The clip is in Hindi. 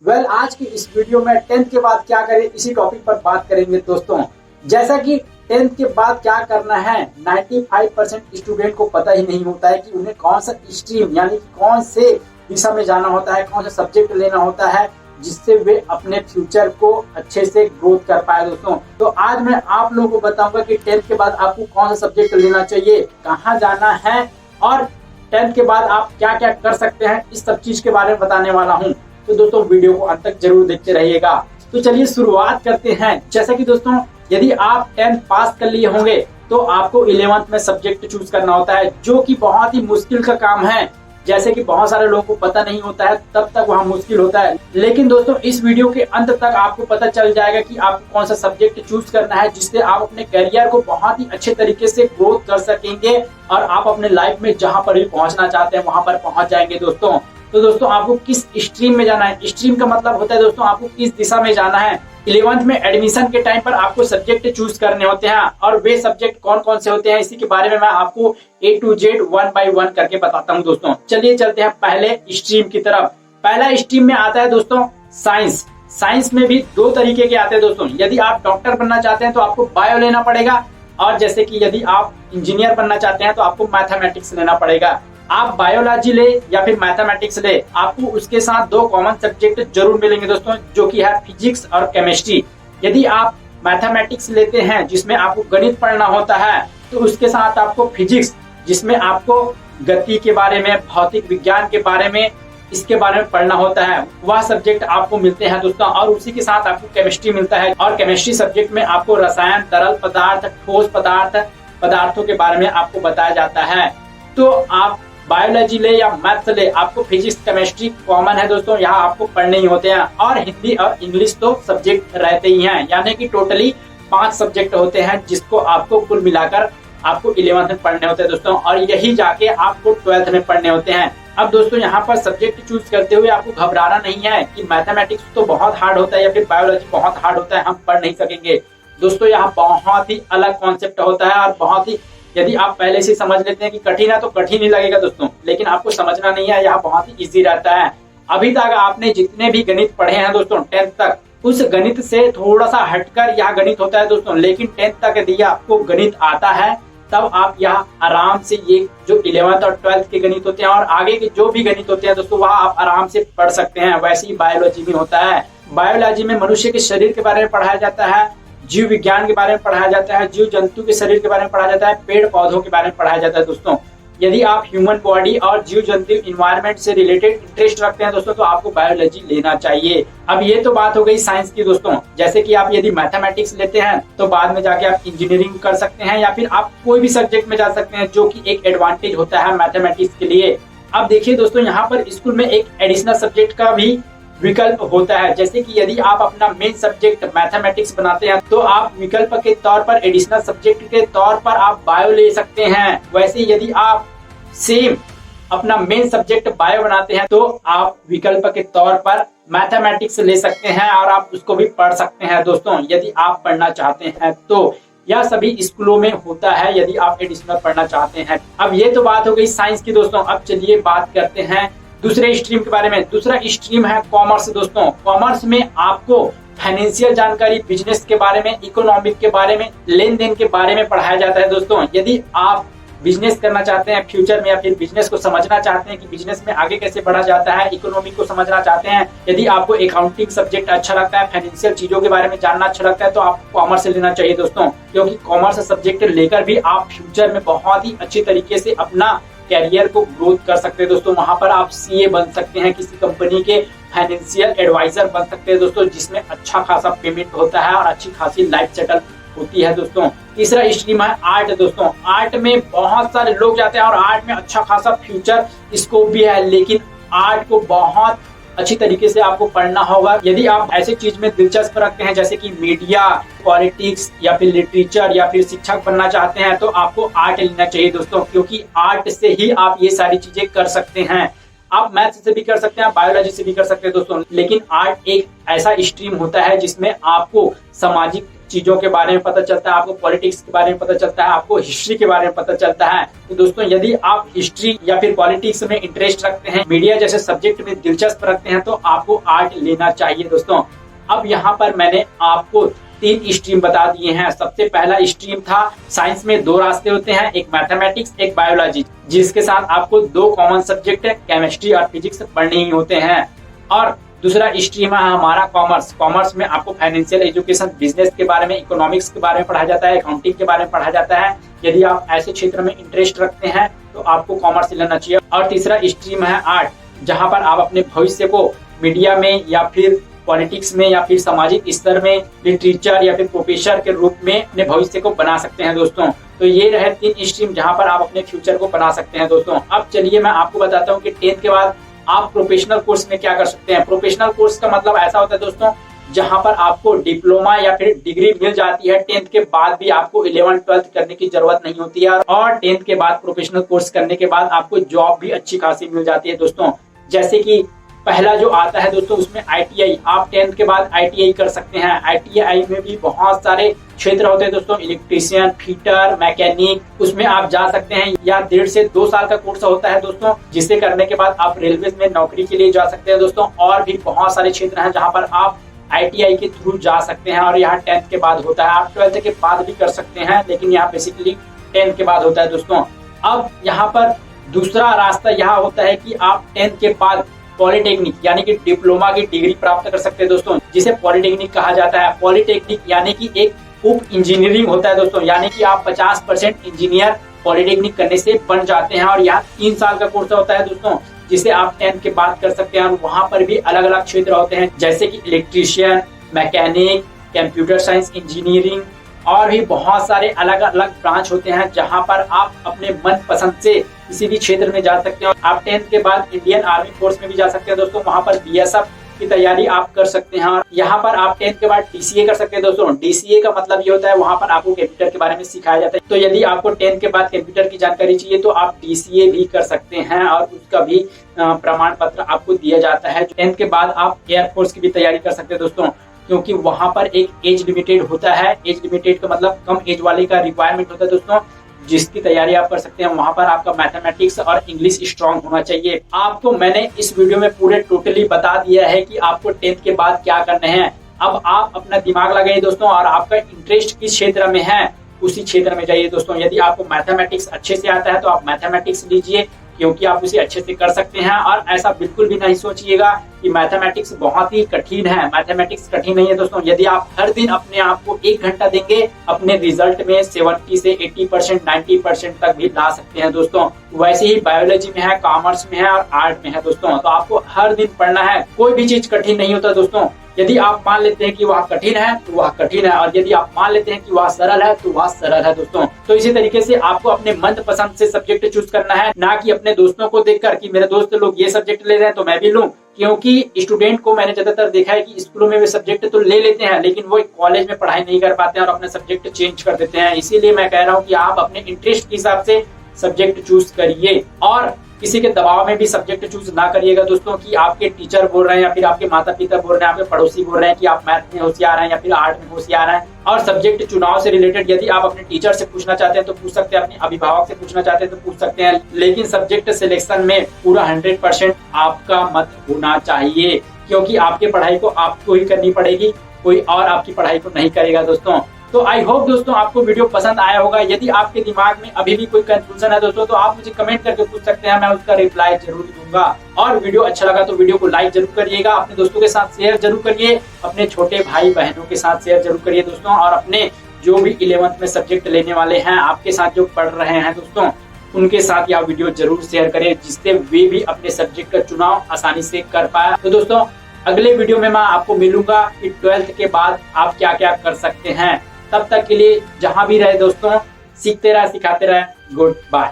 आज की इस वीडियो में 10th के बाद क्या करें इसी टॉपिक पर बात करेंगे दोस्तों। जैसा कि 10th के बाद क्या करना है 95% स्टूडेंट को पता ही नहीं होता है कि उन्हें कौन सा स्ट्रीम यानी कि कौन से दिशा में जाना होता है, कौन सा सब्जेक्ट लेना होता है जिससे वे अपने फ्यूचर को अच्छे से ग्रोथ कर पाए दोस्तों। तो आज मैं आप लोगों को बताऊंगा कि 10th के बाद आपको कौन सा सब्जेक्ट लेना चाहिए, कहाँ जाना है और 10th के बाद आप क्या क्या कर सकते हैं, इस सब चीज के बारे में बताने वाला हूँ। तो दोस्तों वीडियो को अंत तक जरूर देखते रहिएगा। तो चलिए शुरुआत करते हैं। जैसा कि दोस्तों यदि आप 10th पास कर लिए होंगे तो आपको 11th में सब्जेक्ट चूज करना होता है, जो कि बहुत ही मुश्किल का काम है। जैसे कि बहुत सारे लोगों को पता नहीं होता है, तब तक वहाँ मुश्किल होता है। लेकिन दोस्तों इस वीडियो के अंत तक आपको पता चल जाएगा कि आपको कौन सा सब्जेक्ट चूज करना है जिससे आप अपने करियर को बहुत ही अच्छे तरीके से ग्रोथ कर सकेंगे और आप अपने लाइफ में जहाँ पर भी पहुंचना चाहते हैं वहां पर पहुंच जाएंगे दोस्तों। तो दोस्तों आपको किस स्ट्रीम में जाना है, स्ट्रीम का मतलब होता है दोस्तों आपको किस दिशा में जाना है। 11th में एडमिशन के टाइम पर आपको सब्जेक्ट चूज करने होते हैं और वे सब्जेक्ट कौन कौन से होते हैं इसी के बारे में मैं आपको A to Z 1 by 1 करके बताता हूं दोस्तों। चलिए चलते हैं पहले स्ट्रीम की तरफ। पहला स्ट्रीम में आता है दोस्तों साइंस। साइंस में भी दो तरीके के आते हैं दोस्तों। यदि आप डॉक्टर बनना चाहते हैं तो आपको बायो लेना पड़ेगा, और जैसे कि यदि आप इंजीनियर बनना चाहते हैं तो आपको मैथमेटिक्स लेना पड़ेगा। आप बायोलॉजी ले या फिर मैथमेटिक्स ले, आपको उसके साथ दो कॉमन सब्जेक्ट जरूर मिलेंगे दोस्तों, जो कि है फिजिक्स और केमिस्ट्री। यदि आप मैथमेटिक्स लेते हैं जिसमें आपको गणित पढ़ना होता है, तो उसके साथ आपको फिजिक्स जिसमें आपको गति के बारे में, भौतिक विज्ञान के बारे में, इसके बारे में पढ़ना होता है, वह सब्जेक्ट आपको मिलते हैं दोस्तों। और उसी के साथ आपको केमिस्ट्री मिलता है, और केमिस्ट्री सब्जेक्ट में आपको रसायन, तरल पदार्थ, ठोस पदार्थ, पदार्थों के बारे में आपको बताया जाता है। तो आप बायोलॉजी ले या मैथ्स ले, आपको फिजिक्स केमिस्ट्री कॉमन है दोस्तों, यहाँ आपको पढ़ने ही होते हैं। और हिंदी और इंग्लिश तो सब्जेक्ट रहते ही हैं, यानी कि टोटली 5 सब्जेक्ट होते हैं जिसको आपको कुल मिलाकर आपको 11th में पढ़ने होते हैं दोस्तों, और यही जाके आपको 12th में पढ़ने होते हैं। अब दोस्तों यहाँ पर सब्जेक्ट चूज करते हुए आपको घबराना नहीं है कि मैथमेटिक्स तो बहुत हार्ड होता है या फिर बायोलॉजी बहुत हार्ड होता है, हम पढ़ नहीं सकेंगे। दोस्तों यहाँ बहुत ही अलग कॉन्सेप्ट होता है, और बहुत ही यदि आप पहले से समझ लेते हैं कि कठिन है तो कठिन ही लगेगा दोस्तों, लेकिन आपको समझना नहीं है, यहाँ बहुत ही इजी रहता है। अभी तक आपने जितने भी गणित पढ़े हैं दोस्तों 10th तक, उस गणित से थोड़ा सा हटकर यह गणित होता है दोस्तों। लेकिन 10th तक यदि आपको गणित आता है तब आप यहाँ आराम से ये जो 11th और 12th के गणित होते हैं और आगे के जो भी गणित होते हैं दोस्तों वह आप आराम से पढ़ सकते हैं। वैसे ही बायोलॉजी में होता है। बायोलॉजी में मनुष्य के शरीर के बारे में पढ़ाया जाता है, जीव विज्ञान के बारे में पढ़ाया जाता है, जीव जंतु के शरीर के बारे में पढ़ाया जाता है, पेड़ पौधों के बारे में पढ़ाया जाता है दोस्तों। यदि आप ह्यूमन बॉडी और जीव जंतु इन्वायरमेंट से रिलेटेड इंटरेस्ट रखते हैं दोस्तों तो आपको बायोलॉजी लेना चाहिए। अब ये तो बात हो गई साइंस की दोस्तों। जैसे कि आप यदि मैथमेटिक्स लेते हैं तो बाद में जाके आप इंजीनियरिंग कर सकते हैं, या फिर आप कोई भी सब्जेक्ट में जा सकते हैं, जो कि एक एडवांटेज होता है मैथमेटिक्स के लिए। अब देखिए दोस्तों यहाँ पर स्कूल में एक एडिशनल सब्जेक्ट का भी विकल्प होता है। जैसे कि यदि आप अपना मेन सब्जेक्ट मैथमेटिक्स बनाते हैं तो आप विकल्प के तौर पर, एडिशनल सब्जेक्ट के तौर पर आप बायो ले सकते हैं। वैसे यदि आप सेम अपना मेन सब्जेक्ट बायो बनाते हैं तो आप विकल्प के तौर पर मैथमेटिक्स ले सकते हैं और आप उसको भी पढ़ सकते हैं दोस्तों, यदि आप पढ़ना चाहते हैं तो। यह सभी स्कूलों में होता है यदि आप एडिशनल पढ़ना चाहते हैं। अब ये तो बात हो गई साइंस की दोस्तों। अब चलिए बात करते हैं दूसरे स्ट्रीम के बारे में। दूसरा स्ट्रीम है कॉमर्स दोस्तों। कॉमर्स में आपको फाइनेंशियल जानकारी, बिजनेस के बारे में, इकोनॉमिक के बारे में, लेन देन के बारे में पढ़ाया जाता है दोस्तों। यदि आप बिजनेस करना चाहते हैं फ्यूचर में, या फिर बिजनेस को समझना चाहते हैं कि बिजनेस में आगे कैसे बढ़ा जाता है, इकोनॉमिक को समझना चाहते हैं, यदि आपको अकाउंटिंग सब्जेक्ट अच्छा लगता है, फाइनेंशियल चीजों के बारे में जानना अच्छा लगता है, तो आपको कॉमर्स लेना चाहिए दोस्तों। क्योंकि कॉमर्स सब्जेक्ट लेकर भी आप फ्यूचर में बहुत ही अच्छी तरीके से अपना कैरियर को ग्रोथ कर सकते हैं दोस्तों। वहां पर आप सीए बन सकते हैं, किसी कंपनी के फाइनेंशियल एडवाइजर बन सकते हैं दोस्तों, जिसमें अच्छा खासा पेमेंट होता है और अच्छी खासी लाइफ सेटल होती है दोस्तों। तीसरा स्ट्रीम है आर्ट दोस्तों। आर्ट में बहुत सारे लोग जाते हैं और आर्ट में अच्छा खासा फ्यूचर स्कोप भी है, लेकिन आर्ट को बहुत अच्छी तरीके से आपको पढ़ना होगा। यदि आप ऐसे चीज में दिलचस्प रखते हैं जैसे कि मीडिया, पॉलिटिक्स या फिर लिटरेचर या फिर शिक्षक बनना चाहते हैं तो आपको आर्ट लेना चाहिए दोस्तों, क्योंकि आर्ट से ही आप ये सारी चीजें कर सकते हैं। आप मैथ्स से भी कर सकते हैं, बायोलॉजी से भी कर सकते हैं दोस्तों। लेकिन आर्ट एक ऐसा स्ट्रीम होता है जिसमें आपको सामाजिक चीजों के बारे में पता चलता है, आपको पॉलिटिक्स के बारे में पता चलता है, आपको हिस्ट्री के बारे में पता चलता है। तो दोस्तों यदि आप हिस्ट्री या फिर पॉलिटिक्स में इंटरेस्ट रखते हैं, मीडिया जैसे सब्जेक्ट में दिलचस्प रखते हैं, तो आपको आर्ट लेना चाहिए दोस्तों। अब यहाँ पर मैंने आपको 3 स्ट्रीम बता दिए हैं। सबसे पहला स्ट्रीम था, साइंस में 2 रास्ते होते हैं, एक मैथमेटिक्स एक बायोलॉजी, जिसके साथ आपको 2 कॉमन सब्जेक्ट है, केमिस्ट्री और फिजिक्स पढ़ने ही होते हैं। और दूसरा स्ट्रीम है हमारा कॉमर्स। कॉमर्स में आपको फाइनेंशियल एजुकेशन, बिजनेस के बारे में, इकोनॉमिक्स के बारे में पढ़ा जाता है, अकाउंटिंग के बारे में पढ़ा जाता है। यदि आप ऐसे क्षेत्र में इंटरेस्ट रखते हैं तो आपको कॉमर्स लेना चाहिए। और तीसरा स्ट्रीम है आर्ट, जहां पर आप अपने भविष्य को मीडिया में या फिर पॉलिटिक्स में या फिर सामाजिक स्तर में लिटरेचर या फिर प्रोफेसर के रूप में अपने भविष्य को बना सकते हैं दोस्तों। तो ये रहे 3 स्ट्रीम जहां पर आप अपने फ्यूचर को बना सकते हैं दोस्तों। अब चलिए मैं आपको बताता हूँ कि 10th के बाद आप प्रोफेशनल कोर्स में क्या कर सकते हैं। प्रोफेशनल कोर्स का मतलब ऐसा होता है दोस्तों, जहां पर आपको डिप्लोमा या फिर डिग्री मिल जाती है। 10th के बाद भी आपको 11th 12th करने की जरूरत नहीं होती है, और 10th के बाद प्रोफेशनल कोर्स करने के बाद आपको जॉब भी अच्छी खासी मिल जाती है दोस्तों। जैसे कि पहला जो आता है दोस्तों, उसमें ITI, आप 10th के बाद ITI कर सकते हैं। ITI में भी बहुत सारे क्षेत्र होते हैं दोस्तों, इलेक्ट्रीशियन, फिटर, मैकेनिक, उसमें आप जा सकते हैं। या 1.5 से 2 साल का कोर्स होता है दोस्तों, जिसे करने के बाद आप रेलवे में नौकरी के लिए जा सकते हैं दोस्तों। और भी बहुत सारे क्षेत्र हैं जहाँ पर आप ITI के थ्रू जा सकते हैं, और यहाँ 10th के बाद होता है। आप 12th के बाद भी कर सकते हैं, लेकिन यहाँ बेसिकली 10th के बाद होता है दोस्तों। अब यहाँ पर दूसरा रास्ता यहाँ होता है कि आप 10th के बाद पॉलिटेक्निक यानी कि डिप्लोमा की डिग्री प्राप्त कर सकते हैं दोस्तों, जिसे पॉलिटेक्निक कहा जाता है। पॉलिटेक्निक यानी कि एक उप इंजीनियरिंग होता है दोस्तों, यानी कि आप 50% इंजीनियर पॉलिटेक्निक करने से बन जाते हैं। और यहाँ 3 साल का कोर्स होता है दोस्तों, जिसे आप 10th के बाद कर सकते हैं। और वहाँ पर भी अलग अलग क्षेत्र होते हैं, जैसे कि electrician, mechanic, computer science engineering, और भी बहुत सारे अलग अलग ब्रांच होते हैं, जहां पर आप अपने मन पसंद से किसी भी क्षेत्र में जा सकते हैं। आप 10th के बाद इंडियन आर्मी फोर्स में भी जा सकते हैं दोस्तों, वहां पर BSF की तैयारी आप कर सकते हैं। और यहाँ पर आप 10th के बाद DCA कर सकते हैं दोस्तों। DCA का मतलब ये होता है, वहां पर आपको कंप्यूटर के बारे में सिखाया जाता है। तो यदि आपको 10th के बाद कंप्यूटर की जानकारी चाहिए तो आप DCA भी कर सकते हैं, और उसका भी प्रमाण पत्र आपको दिया जाता है। 10th के बाद आप एयरफोर्स की भी तैयारी कर सकते हैं दोस्तों, क्योंकि वहां पर एक एज लिमिटेड होता है। एज लिमिटेड का मतलब कम एज वाले का रिक्वायरमेंट होता है दोस्तों, जिसकी तैयारी आप कर सकते हैं। वहां पर आपका मैथमेटिक्स और इंग्लिश स्ट्रांग होना चाहिए। आपको मैंने इस वीडियो में पूरे टोटली बता दिया है कि आपको 10th के बाद क्या करने हैं। अब आप अपना दिमाग लगाइए दोस्तों, और आपका इंटरेस्ट किस क्षेत्र में है उसी क्षेत्र में जाइए दोस्तों। यदि आपको मैथमेटिक्स अच्छे से आता है तो आप मैथमेटिक्स लीजिए, क्योंकि आप उसे अच्छे से कर सकते हैं। और ऐसा बिल्कुल भी नहीं सोचिएगा कि मैथमेटिक्स बहुत ही कठिन है। मैथमेटिक्स कठिन नहीं है दोस्तों। यदि आप हर दिन अपने आप को 1 घंटा देंगे, अपने रिजल्ट में 70 से 80%, 90% तक भी ला सकते हैं दोस्तों। वैसे ही बायोलॉजी में है, कॉमर्स में है और आर्ट में है दोस्तों। तो आपको हर दिन पढ़ना है। कोई भी चीज कठिन नहीं होता दोस्तों। यदि आप मान लेते हैं कि वह कठिन है तो वह कठिन है, और यदि आप मान लेते हैं कि वह सरल है तो वह सरल है दोस्तों। तो इसी तरीके से आपको अपने मन पसंद से सब्जेक्ट चूज करना है, ना कि अपने दोस्तों को देखकर कि मेरे दोस्त लोग ये सब्जेक्ट ले रहे हैं तो मैं भी लूं। क्योंकि स्टूडेंट को मैंने ज्यादातर देखा है कि स्कूलों में वे सब्जेक्ट तो ले लेते हैं, लेकिन वो कॉलेज में पढ़ाई नहीं कर पाते हैं और अपने सब्जेक्ट चेंज कर देते हैं। इसीलिए मैं कह रहा हूँ कि आप अपने इंटरेस्ट के हिसाब से सब्जेक्ट चूज करिए, और किसी के दबाव में भी सब्जेक्ट चूज ना करिएगा दोस्तों, कि आपके टीचर बोल रहे हैं या फिर आपके माता पिता बोल रहे हैं, आपके पड़ोसी बोल रहे हैं कि आप मैथ में होशियार हैं या फिर आर्ट में होशियार हैं। और सब्जेक्ट चुनाव से रिलेटेड यदि आप अपने टीचर से पूछना चाहते हैं तो पूछ सकते हैं, अपने अभिभावक से पूछना चाहते हैं तो पूछ सकते हैं, लेकिन सब्जेक्ट सिलेक्शन में पूरा 100% आपका मत होना चाहिए, क्योंकि आपके पढ़ाई को आपको ही करनी पड़ेगी, कोई और आपकी पढ़ाई को नहीं करेगा दोस्तों। तो आई होप दोस्तों आपको वीडियो पसंद आया होगा। यदि आपके दिमाग में अभी भी कोई कंफ्यूजन है दोस्तों, तो आप मुझे कमेंट करके पूछ सकते हैं, मैं उसका रिप्लाई जरूर दूंगा। और वीडियो अच्छा लगा तो वीडियो को लाइक जरूर करिएगा, अपने दोस्तों के साथ शेयर जरूर करिए, अपने छोटे भाई बहनों के साथ शेयर जरूर करिए दोस्तों। और अपने जो भी 11th में सब्जेक्ट लेने वाले हैं, आपके साथ जो पढ़ रहे हैं दोस्तों, उनके साथ यह वीडियो जरूर शेयर करें, जिससे वे भी अपने सब्जेक्ट का चुनाव आसानी से कर पाए। तो दोस्तों अगले वीडियो में मैं आपको मिलूंगा कि 12th के बाद आप क्या क्या कर सकते हैं। तब तक के लिए जहां भी रहे दोस्तों, सीखते रहे, सिखाते रहे। Good bye.